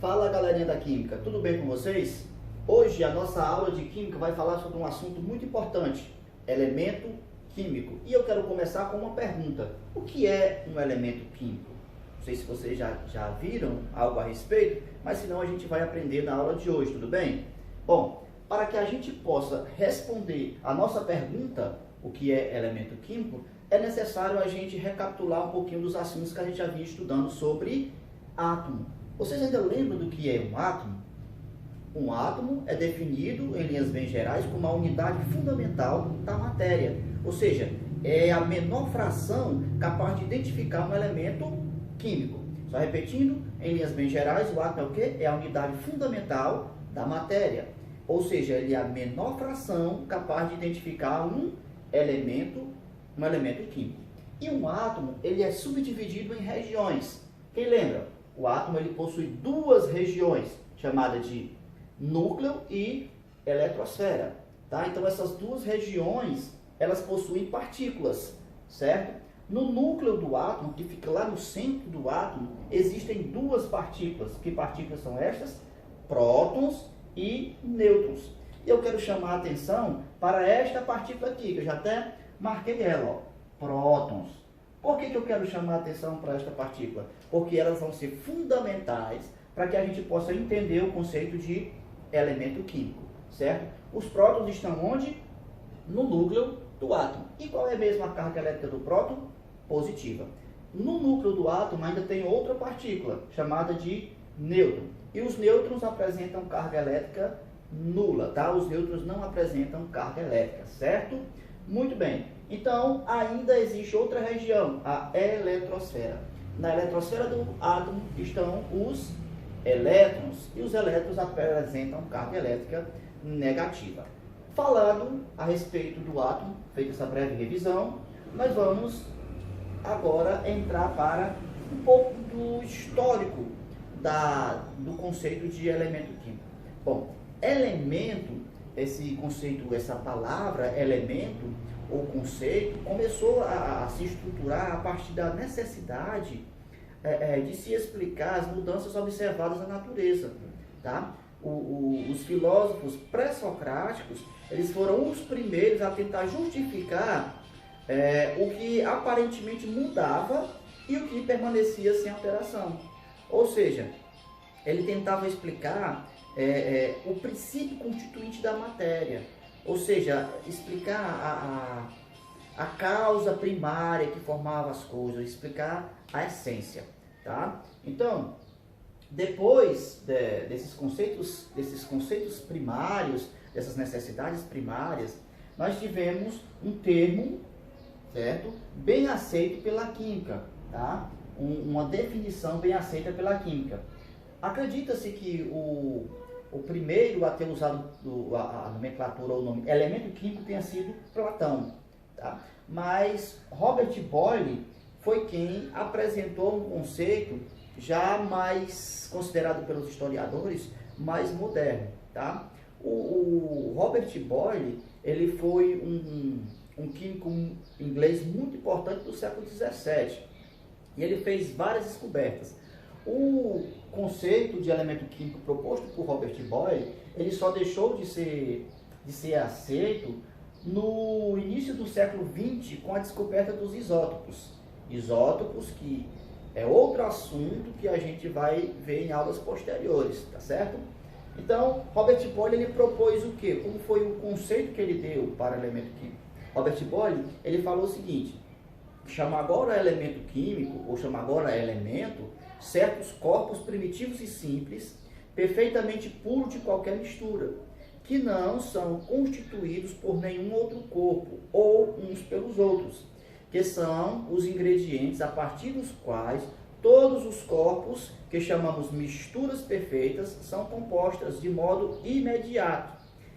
Fala galerinha da Química, tudo bem com vocês? Hoje a nossa aula de Química vai falar sobre um assunto muito importante, elemento químico. E eu quero começar com uma pergunta, o que é um elemento químico? Não sei se vocês já viram algo a respeito, mas se não a gente vai aprender na aula de hoje, tudo bem? Bom, para que a gente possa responder a nossa pergunta, o que é elemento químico, é necessário a gente recapitular um pouquinho dos assuntos que a gente já vinha estudando sobre átomo. Vocês ainda lembram do que é um átomo? Um átomo é definido, em linhas bem gerais, como a unidade fundamental da matéria. Ou seja, é a menor fração capaz de identificar um elemento químico. Só repetindo, em linhas bem gerais, o átomo é o quê? É a unidade fundamental da matéria. Ou seja, ele é a menor fração capaz de identificar um elemento químico. E um átomo, ele é subdividido em regiões. Quem lembra? O átomo ele possui duas regiões, chamadas de núcleo e eletrosfera. Tá? Então, essas duas regiões, elas possuem partículas, certo? No núcleo do átomo, que fica lá no centro do átomo, existem duas partículas. Que partículas são estas? Prótons e nêutrons. E eu quero chamar a atenção para esta partícula aqui, que eu já até marquei ela, ó, prótons. Por que eu quero chamar a atenção para esta partícula? Porque elas vão ser fundamentais para que a gente possa entender o conceito de elemento químico, certo? Os prótons estão onde? No núcleo do átomo. E qual é mesmo a carga elétrica do próton? Positiva. No núcleo do átomo ainda tem outra partícula, chamada de nêutron. E os nêutrons apresentam carga elétrica nula, tá? Os nêutrons não apresentam carga elétrica, certo? Muito bem. Então, ainda existe outra região, a eletrosfera. Na eletrosfera do átomo estão os elétrons, e os elétrons apresentam carga elétrica negativa. Falando a respeito do átomo, feita essa breve revisão, nós vamos agora entrar para um pouco do histórico do conceito de elemento químico. Bom, elemento, esse conceito, essa palavra elemento, o conceito começou a se estruturar a partir da necessidade de se explicar as mudanças observadas na natureza. Tá? Os filósofos pré-socráticos, eles foram os primeiros a tentar justificar o que aparentemente mudava e o que permanecia sem alteração. Ou seja, ele tentava explicar o princípio constituinte da matéria. Ou seja, explicar a causa primária que formava as coisas, explicar a essência, tá? Então, depois desses conceitos primários, dessas necessidades primárias, nós tivemos um termo, certo? Bem aceito pela química, tá? Uma definição bem aceita pela química. Acredita-se que o primeiro a ter usado a nomenclatura ou o nome elemento químico tenha sido Platão. Tá? Mas Robert Boyle foi quem apresentou um conceito já mais considerado pelos historiadores, mais moderno. Tá? O Robert Boyle ele foi um químico inglês muito importante do século XVII. E ele fez várias descobertas. O conceito de elemento químico proposto por Robert Boyle, ele só deixou de ser aceito no início do século XX com a descoberta dos isótopos. Isótopos que é outro assunto que a gente vai ver em aulas posteriores, tá certo? Então, Robert Boyle ele propôs o quê? Como foi o conceito que ele deu para elemento químico? Robert Boyle, ele falou o seguinte: chama agora elemento químico, ou chama agora elemento, certos corpos primitivos e simples, perfeitamente puros de qualquer mistura, que não são constituídos por nenhum outro corpo, ou uns pelos outros, que são os ingredientes a partir dos quais todos os corpos, que chamamos misturas perfeitas, são compostas de modo imediato,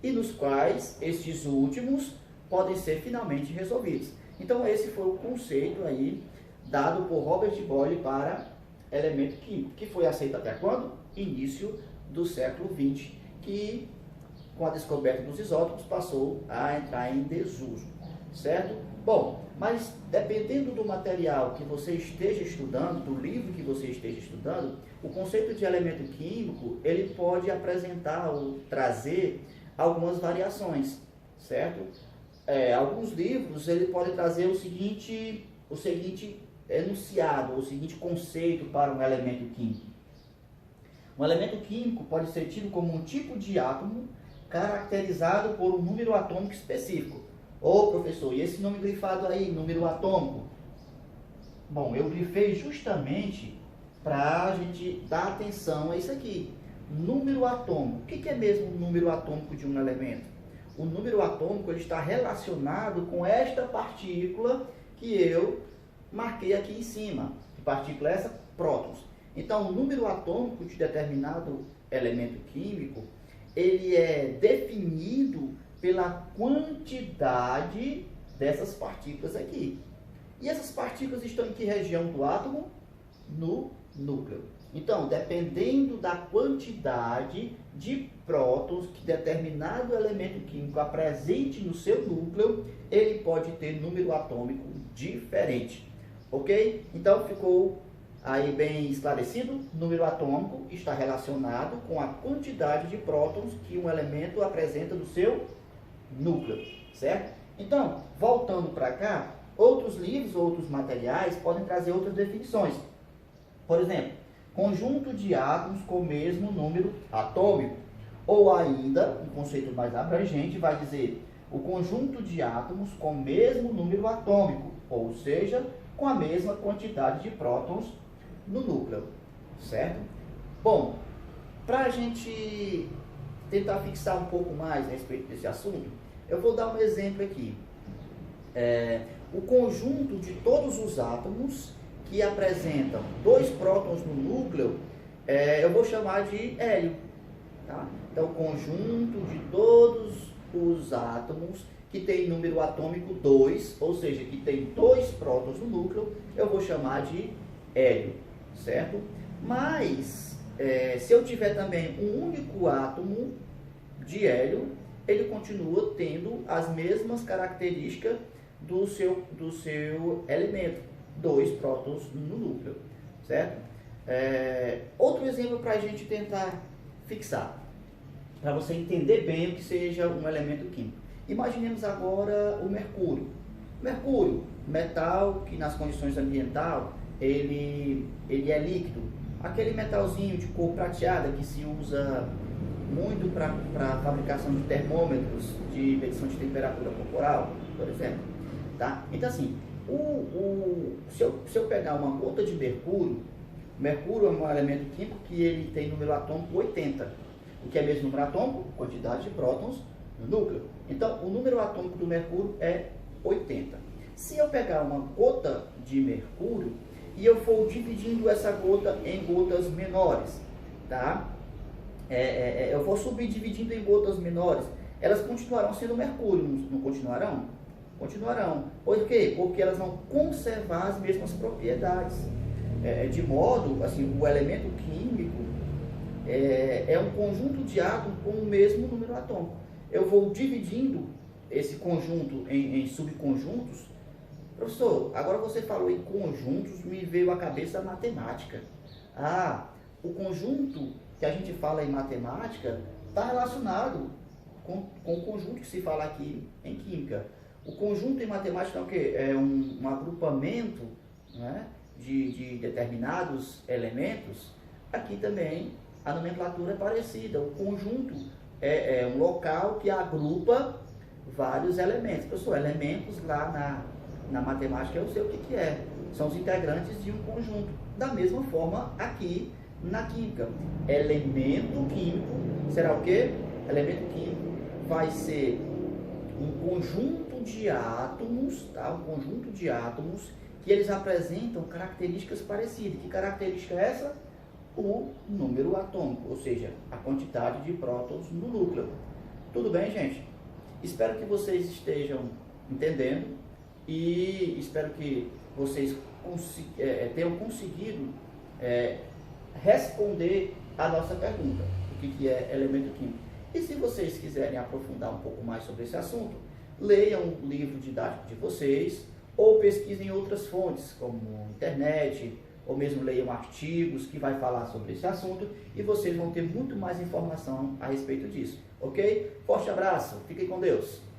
e nos quais estes últimos podem ser finalmente resolvidos. Então esse foi o conceito aí dado por Robert Boyle para elemento químico, que foi aceito até quando? Início do século XX, que com a descoberta dos isótopos passou a entrar em desuso, certo? Bom, mas dependendo do material que você esteja estudando, do livro que você esteja estudando, estudando, o conceito de elemento químico, ele pode apresentar ou trazer algumas variações, certo? Alguns livros, ele pode trazer o seguinte enunciado, o seguinte conceito para um elemento químico. Um elemento químico pode ser tido como um tipo de átomo caracterizado por um número atômico específico. Ô professor, e esse nome grifado aí, número atômico? Bom, eu grifei justamente para a gente dar atenção a isso aqui. Número atômico. O que é mesmo o número atômico de um elemento? O número atômico ele está relacionado com esta partícula que eu marquei aqui em cima. Que partícula é essa? Prótons. Então, o número atômico de determinado elemento químico, ele é definido pela quantidade dessas partículas aqui. E essas partículas estão em que região do átomo? No núcleo. Então, dependendo da quantidade de prótons que determinado elemento químico apresente no seu núcleo, ele pode ter número atômico diferente. Ok? Então, ficou aí bem esclarecido? Número atômico está relacionado com a quantidade de prótons que um elemento apresenta no seu núcleo, certo? Então, voltando para cá, outros livros, outros materiais podem trazer outras definições. Por exemplo, conjunto de átomos com o mesmo número atômico. Ou ainda, um conceito mais abrangente vai dizer o conjunto de átomos com o mesmo número atômico, ou seja, com a mesma quantidade de prótons no núcleo, certo? Bom, para a gente tentar fixar um pouco mais a respeito desse assunto, eu vou dar um exemplo aqui. O conjunto de todos os átomos que apresentam 2 prótons no núcleo, eu vou chamar de hélio. Tá? Então, o conjunto de todos os átomos que tem número atômico 2, ou seja, que tem 2 prótons no núcleo, eu vou chamar de hélio, certo? Mas, se eu tiver também um único átomo de hélio, ele continua tendo as mesmas características do seu elemento, 2 prótons no núcleo, certo? Outro exemplo para a gente tentar fixar, para você entender bem o que seja um elemento químico. Imaginemos agora o mercúrio. Mercúrio, metal que nas condições ambientais ele é líquido. Aquele metalzinho de cor prateada que se usa muito para a fabricação de termômetros de medição de temperatura corporal, por exemplo. Tá? Então assim, se eu pegar uma gota de mercúrio, mercúrio é um elemento químico que ele tem número atômico 80. O que é mesmo número atômico? Quantidade de prótons no núcleo. Então, o número atômico do mercúrio é 80. Se eu pegar uma gota de mercúrio e eu for dividindo essa gota em gotas menores, tá? Eu vou subdividindo em gotas menores, elas continuarão sendo mercúrio, não continuarão? Continuarão. Por quê? Porque elas vão conservar as mesmas propriedades. De modo, assim, o elemento químico é um conjunto de átomos com o mesmo número atômico. Eu vou dividindo esse conjunto em subconjuntos. Professor, agora você falou em conjuntos, me veio à cabeça a matemática. O conjunto que a gente fala em matemática está relacionado com o conjunto que se fala aqui em química. O conjunto em matemática é o quê? É um agrupamento, né, de determinados elementos. Aqui também a nomenclatura é parecida. O conjunto é um local que agrupa vários elementos. Pessoal, elementos lá na matemática eu sei o que é. São os integrantes de um conjunto. Da mesma forma aqui na química. Elemento químico será o quê? Elemento químico vai ser um conjunto de átomos, tá? Um conjunto de átomos que eles apresentam características parecidas. Que característica é essa? O número atômico, ou seja, a quantidade de prótons no núcleo. Tudo bem, gente? Espero que vocês estejam entendendo e espero que vocês tenham conseguido responder a nossa pergunta, o que é elemento químico. E se vocês quiserem aprofundar um pouco mais sobre esse assunto, leiam o livro didático de vocês ou pesquisem outras fontes, como internet, ou mesmo leiam artigos que vai falar sobre esse assunto e vocês vão ter muito mais informação a respeito disso, ok? Forte abraço, fiquem com Deus!